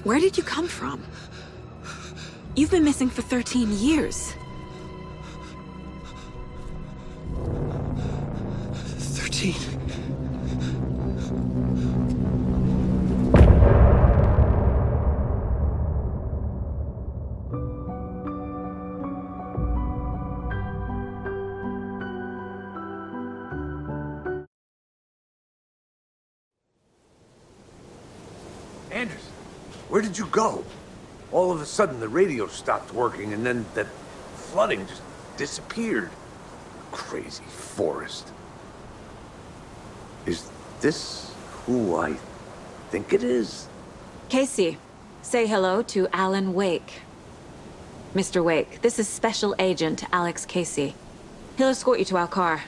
Where did you come from? You've been missing for 13 years. 13. Anderson, where did you go? All of a sudden, the radio stopped working, and then that flooding just disappeared. Crazy forest. Is this who I think it is? Casey, say hello to Alan Wake. Mr. Wake, this is Special Agent Alex Casey. He'll escort you to our car.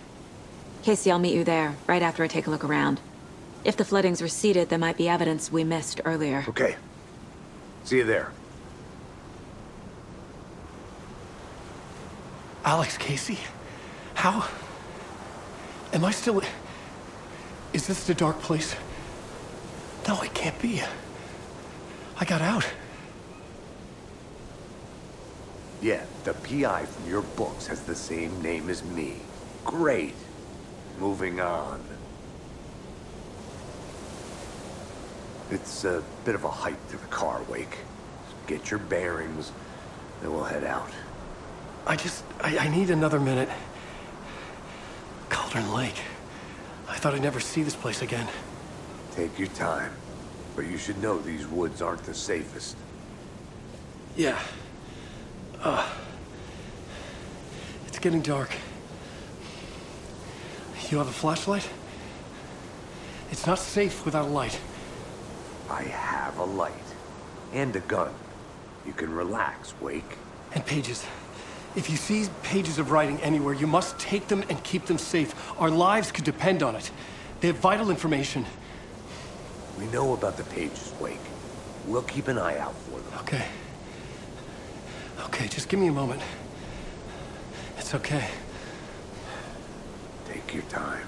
Casey, I'll meet you there, right after I take a look around. If the flooding's receded, there might be evidence we missed earlier. Okay. See you there. Alex Casey? How? Am I still... Is this the dark place? No, it can't be. I got out. Yeah, the PI from your books has the same name as me. Great. Moving on. It's a bit of a hike to the car, Wake. Get your bearings, then we'll head out. I need another minute. Cauldron Lake. I thought I'd never see this place again. Take your time. But you should know these woods aren't the safest. Yeah. It's getting dark. You have a flashlight? It's not safe without a light. I have a light. And a gun. You can relax, Wake. And pages. If you see pages of writing anywhere, you must take them and keep them safe. Our lives could depend on it. They have vital information. We know about the pages, Wake. We'll keep an eye out for them. Okay. Okay, just give me a moment. It's okay. Take your time.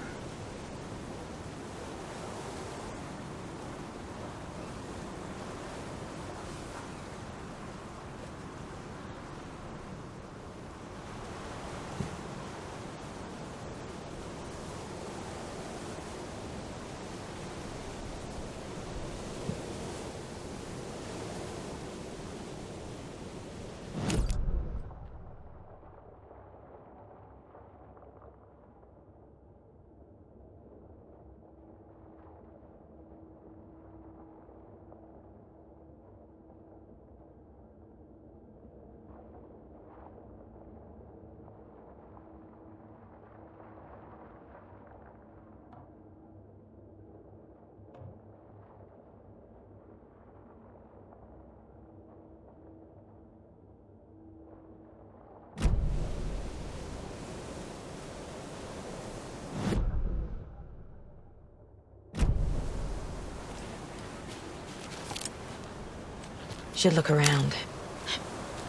Should look around.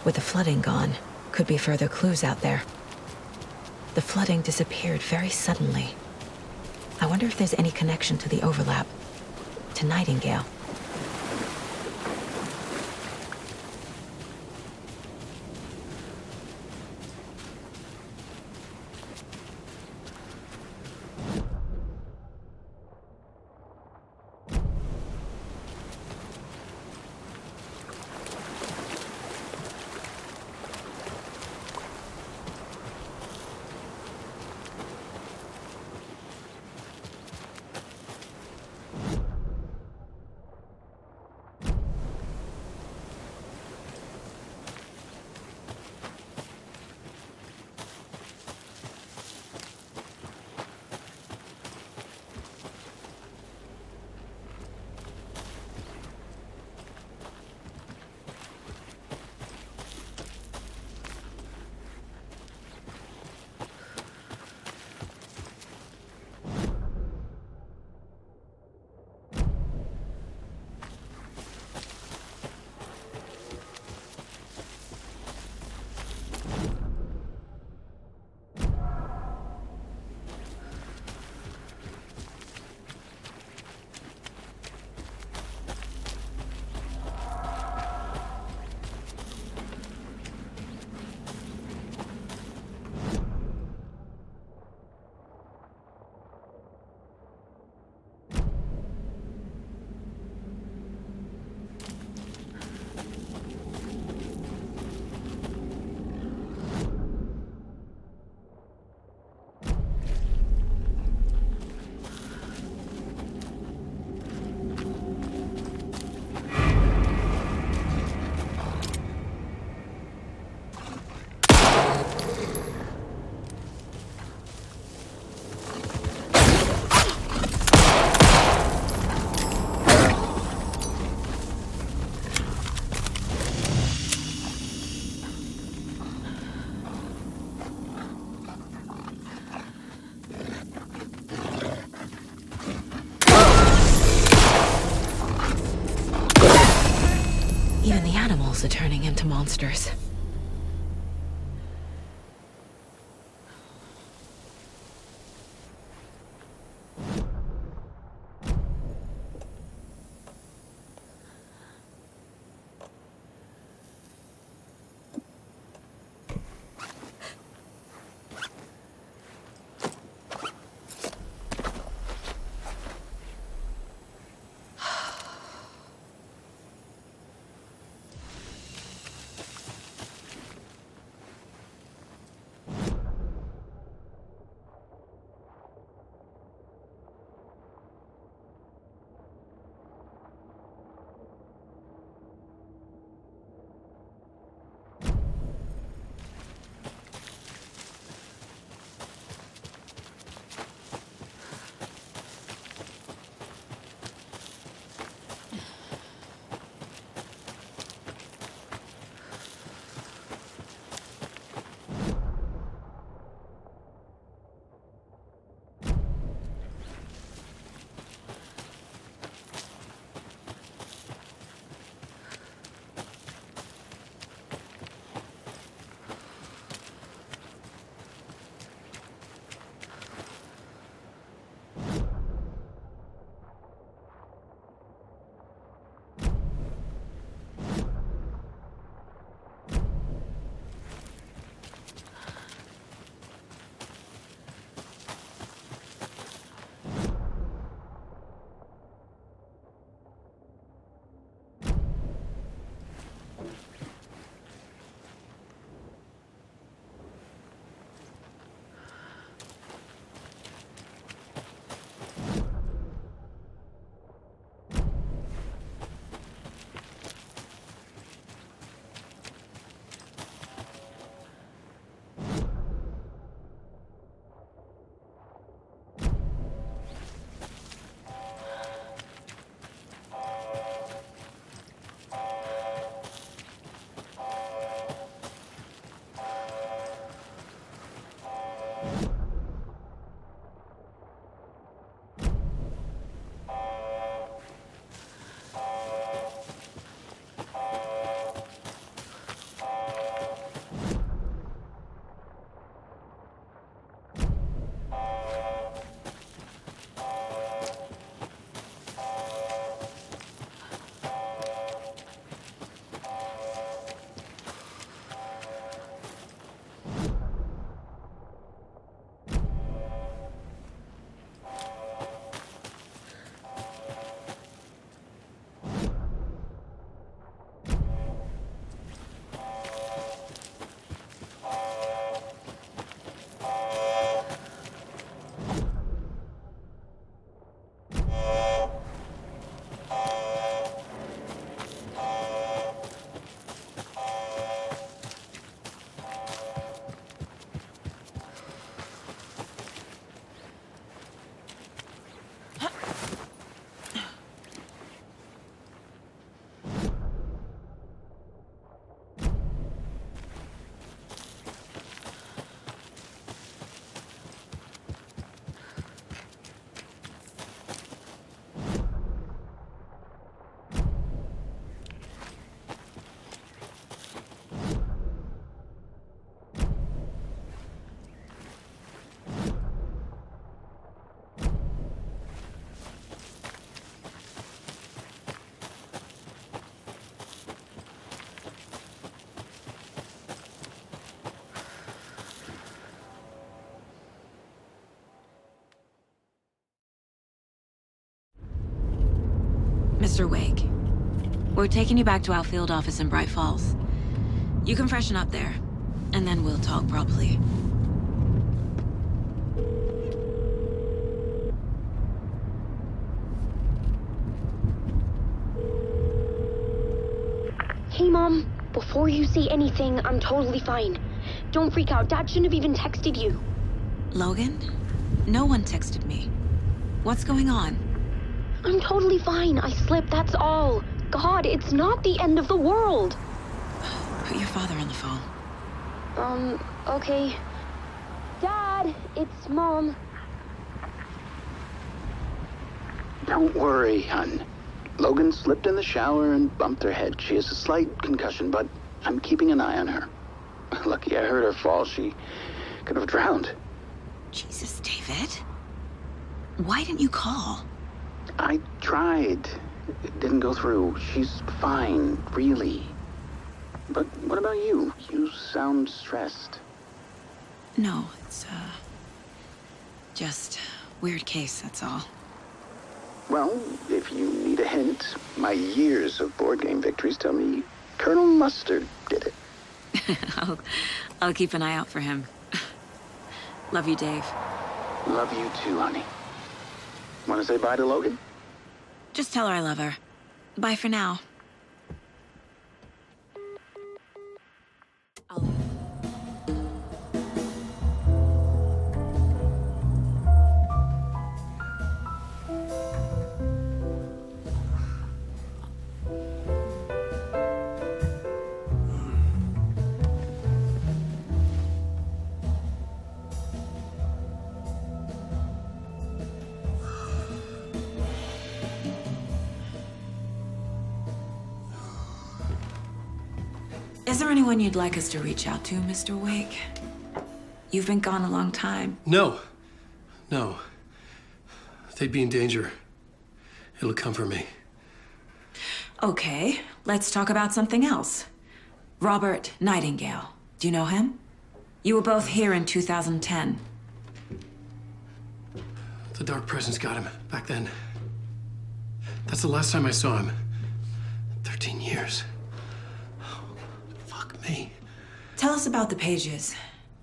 With the flooding gone, could be further clues out there. The flooding disappeared very suddenly. I wonder if there's any connection to the overlap. To Nightingale. Even the animals are turning into monsters. Mr. Wake, we're taking you back to our field office in Bright Falls. You can freshen up there, and then we'll talk properly. Hey, Mom. Before you say anything, I'm totally fine. Don't freak out. Dad shouldn't have even texted you. Logan? No one texted me. What's going on? I'm totally fine. I slipped, that's all. God, it's not the end of the world. Put your father on the phone. Okay. Dad, it's Mom. Don't worry, hon. Logan slipped in the shower and bumped her head. She has a slight concussion, but I'm keeping an eye on her. Lucky I heard her fall. She could have drowned. Jesus, David. Why didn't you call? I tried. It didn't go through. She's fine, really. But what about you? You sound stressed. No, it's, just weird case, that's all. Well, if you need a hint, my years of board game victories tell me Colonel Mustard did it. I'll keep an eye out for him. Love you, Dave. Love you too, honey. Want to say bye to Logan? Just tell her I love her. Bye for now. Is there anyone you'd like us to reach out to, Mr. Wake? You've been gone a long time. No. No. They'd be in danger. It'll come for me. Okay, let's talk about something else. Robert Nightingale. Do you know him? You were both here in 2010. The Dark Presence got him back then. That's the last time I saw him. 13 years. Fuck me. Tell us about the pages.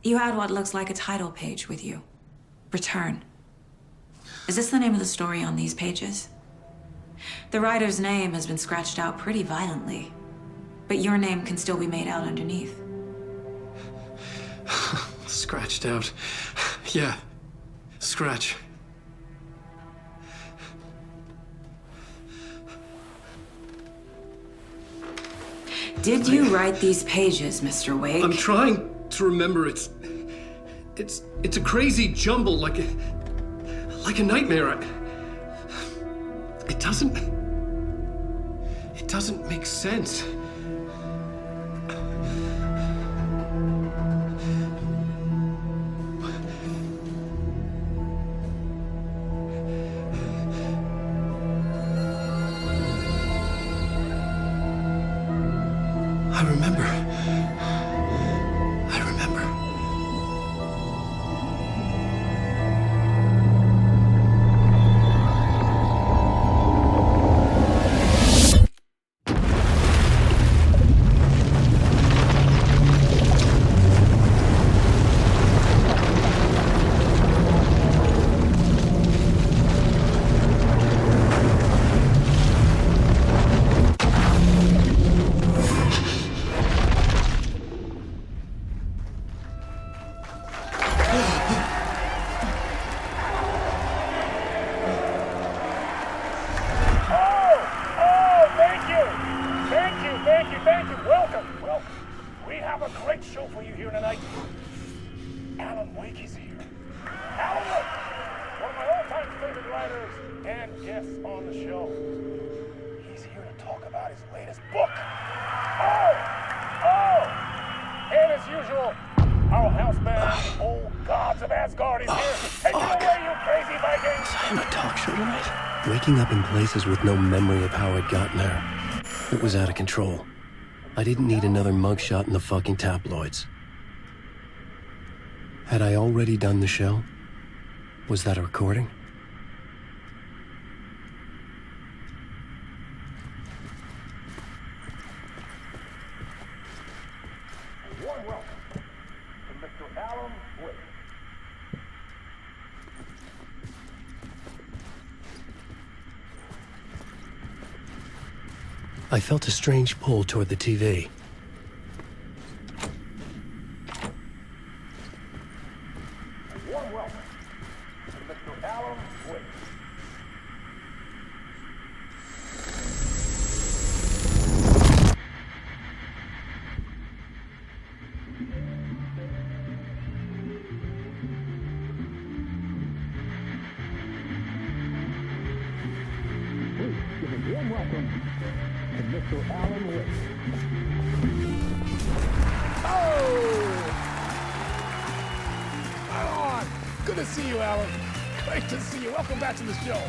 You had what looks like a title page with you. Return. Is this the name of the story on these pages? The writer's name has been scratched out pretty violently, but your name can still be made out underneath. Scratched out. Yeah. Scratch. Did you write these pages, Mr. Wake? I'm trying to remember. It's a crazy jumble, like a nightmare. It doesn't make sense. I remember. Thank you. Welcome. We have a great show for you here tonight. Alan Wake is here. Alan Wake, one of my all-time favorite writers and guests on the show. He's here to talk about his latest book. And as usual, our house band, Old Gods of Asgard, is here. Take it away, you crazy Vikings! I'm a talk show tonight. Waking up in places with no memory of how I'd gotten there. It was out of control. I didn't need another mugshot in the fucking tabloids. Had I already done the show? Was that a recording? A warm welcome to Mr. Alan Wake. I felt a strange pull toward the TV. A warm welcome to Mr. Alan Wake. Please give a warm welcome Mr. Alan Wake. Oh! Right on! Good to see you, Alan. Great to see you. Welcome back to the show.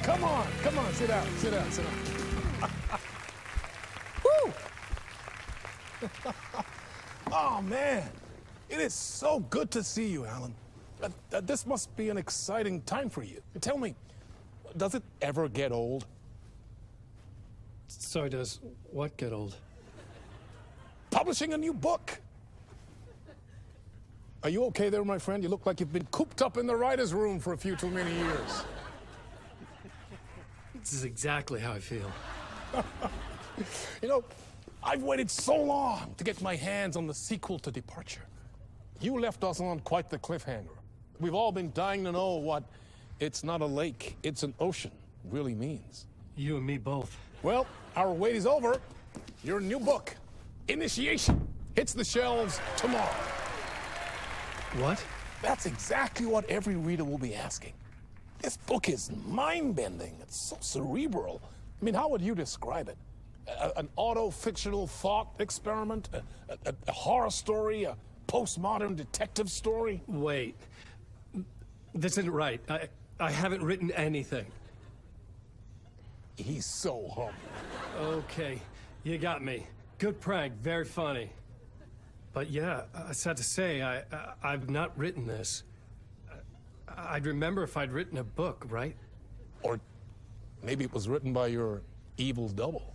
Come on, sit down. Woo! Oh, man. It is so good to see you, Alan. This must be an exciting time for you. Tell me, does it ever get old? Sorry, does what get old? Publishing a new book. Are you okay there, my friend? You look like you've been cooped up in the writer's room for a few too many years. This is exactly how I feel. You know, I've waited so long to get my hands on the sequel to Departure. You left us on quite the cliffhanger. We've all been dying to know what "it's not a lake, it's an ocean" really means. You and me both. Well, our wait is over. Your new book, Initiation, hits the shelves tomorrow. What? That's exactly what every reader will be asking. This book is mind-bending. It's so cerebral. I mean, how would you describe it? An auto-fictional thought experiment? A horror story? A postmodern detective story? Wait. This isn't right. I haven't written anything. He's so humble. Okay, you got me. Good prank, very funny. But yeah, sad to say, I've not written this. I'd remember if I'd written a book, right? Or maybe it was written by your evil double.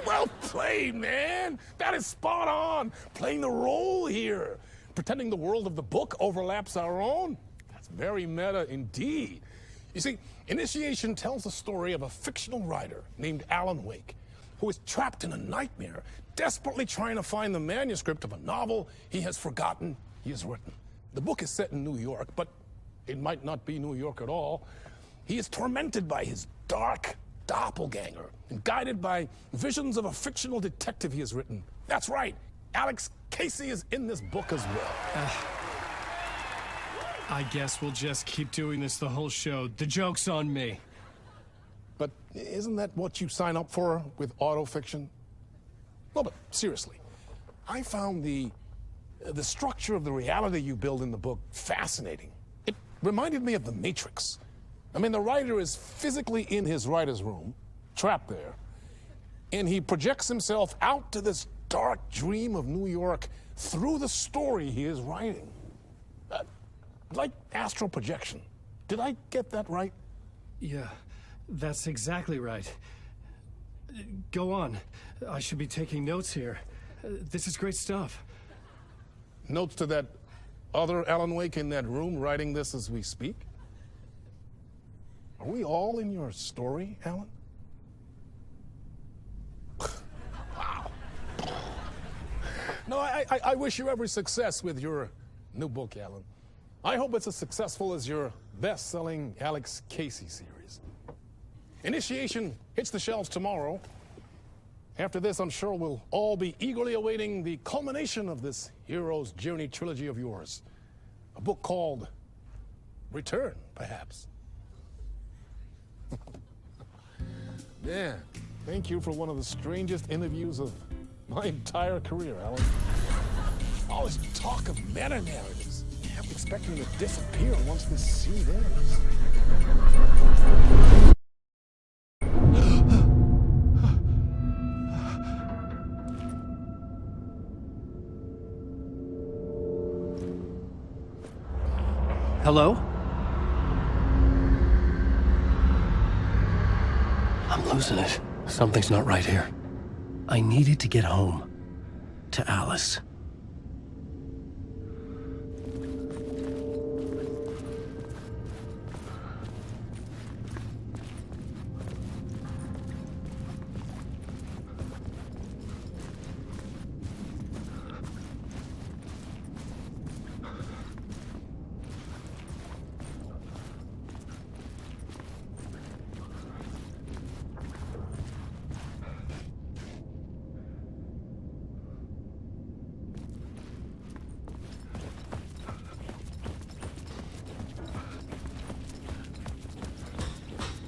Well played, man. That is spot on. Playing the role here. Pretending the world of the book overlaps our own. That's very meta indeed. You see, Initiation tells the story of a fictional writer named Alan Wake, who is trapped in a nightmare, desperately trying to find the manuscript of a novel he has forgotten he has written. The book is set in New York, but it might not be New York at all. He is tormented by his dark doppelganger and guided by visions of a fictional detective he has written. That's right, Alex Casey is in this book as well. I guess we'll just keep doing this the whole show. The joke's on me. But isn't that what you sign up for with autofiction? No, but seriously, I found the structure of the reality you build in the book fascinating. It reminded me of The Matrix. I mean, the writer is physically in his writer's room, trapped there, and he projects himself out to this dark dream of New York through the story he is writing. Like astral projection. Did I get that right? Yeah, that's exactly right. Go on. I should be taking notes here. This is great stuff. Notes to that other Alan Wake in that room writing this as we speak? Are we all in your story, Alan? Wow. No, I wish you every success with your new book, Alan. I hope it's as successful as your best-selling Alex Casey series. Initiation hits the shelves tomorrow. After this, I'm sure we'll all be eagerly awaiting the culmination of this hero's journey trilogy of yours. A book called Return, perhaps. Yeah, thank you for one of the strangest interviews of my entire career, Alan. All this talk of meta-narratives. I'm expecting to disappear once this scene ends. Hello? I'm losing it. Something's not right here. I needed to get home. To Alice.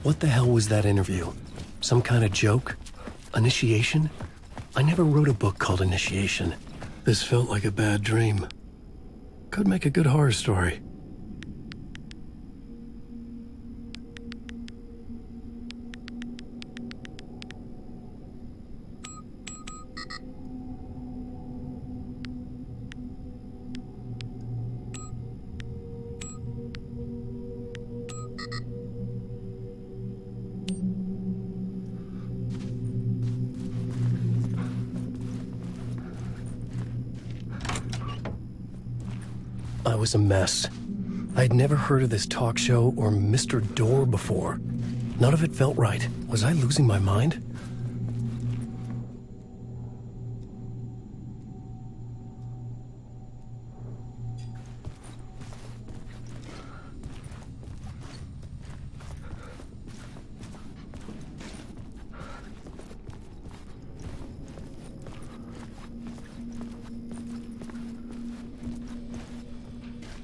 What the hell was that interview? Some kind of joke? Initiation? I never wrote a book called Initiation. This felt like a bad dream. Could make a good horror story. I was a mess. I had never heard of this talk show or Mr. Door before. None of it felt right. Was I losing my mind?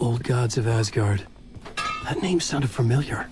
Old Gods of Asgard. That name sounded familiar.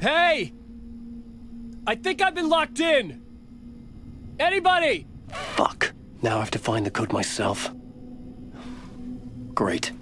Hey! I think I've been locked in! Anybody? Fuck. Now I have to find the code myself. Great.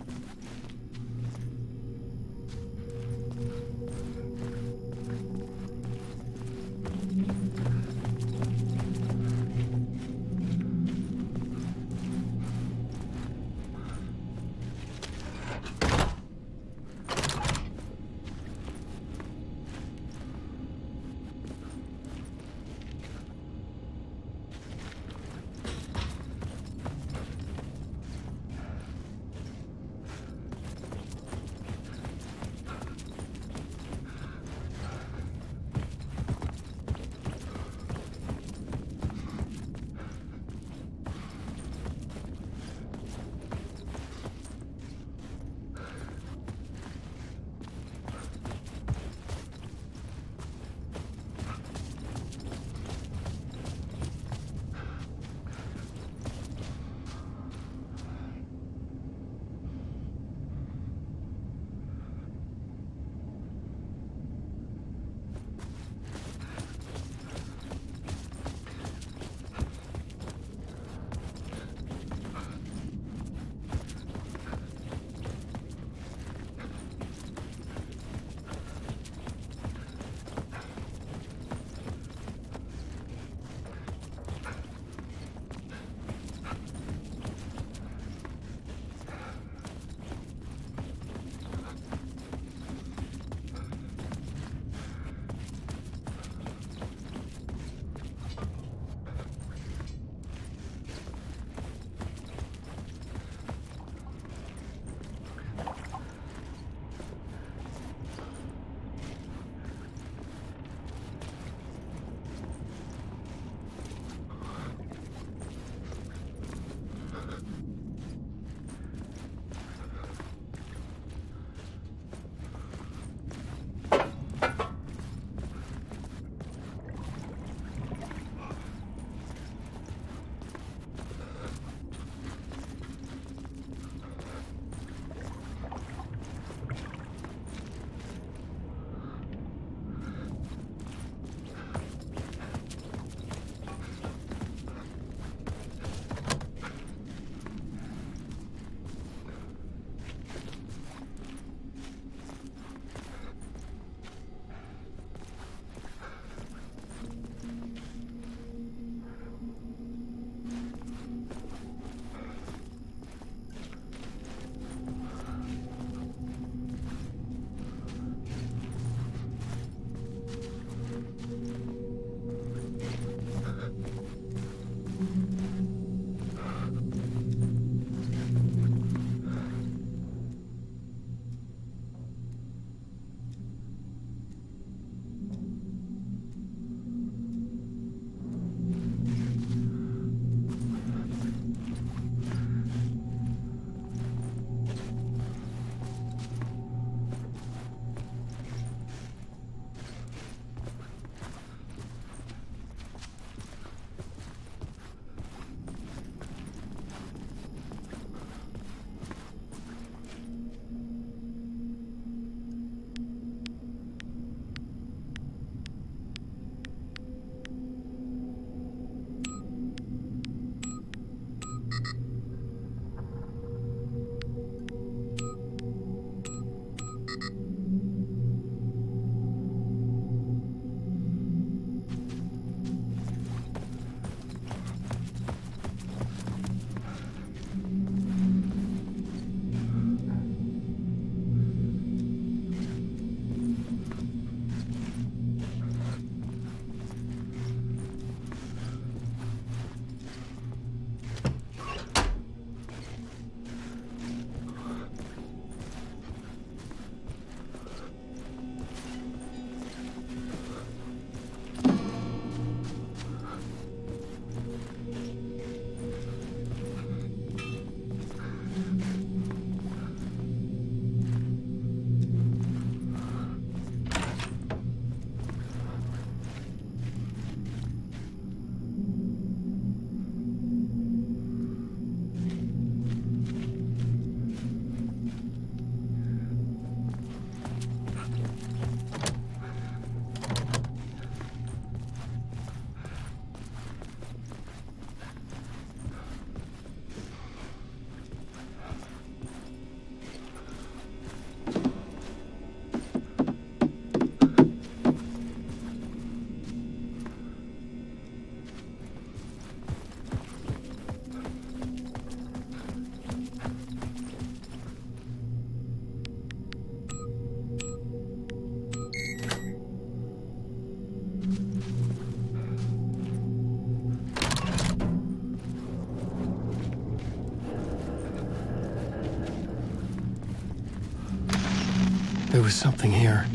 was something here.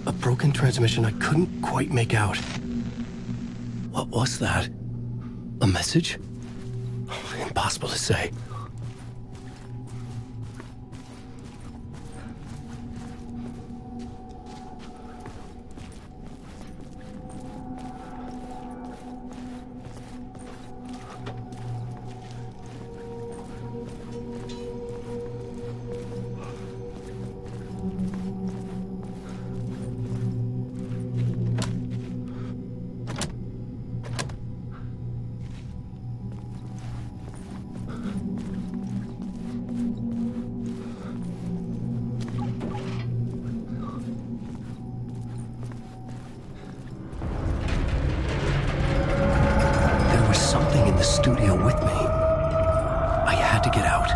A broken transmission I couldn't quite make out. What was that? A message? Impossible to say. The studio with me. I had to get out.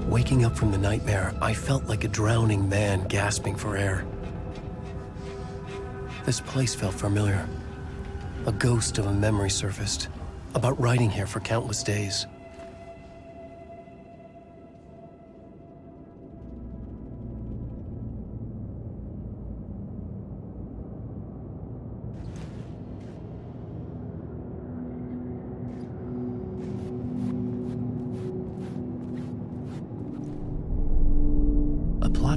Waking up from the nightmare, I felt like a drowning man gasping for air. This place felt familiar. A ghost of a memory surfaced, about riding here for countless days.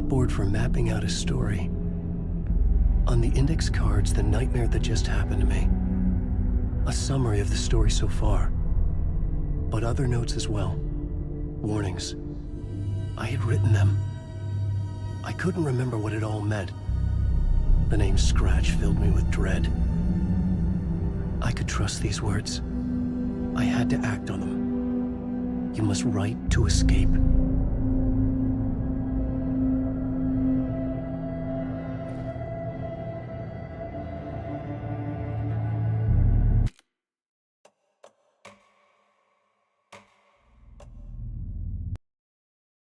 Board for mapping out a story. On the index cards, the nightmare that just happened to me. A summary of the story so far. But other notes as well. Warnings. I had written them. I couldn't remember what it all meant. The name Scratch filled me with dread. I could trust these words. I had to act on them. You must write to escape.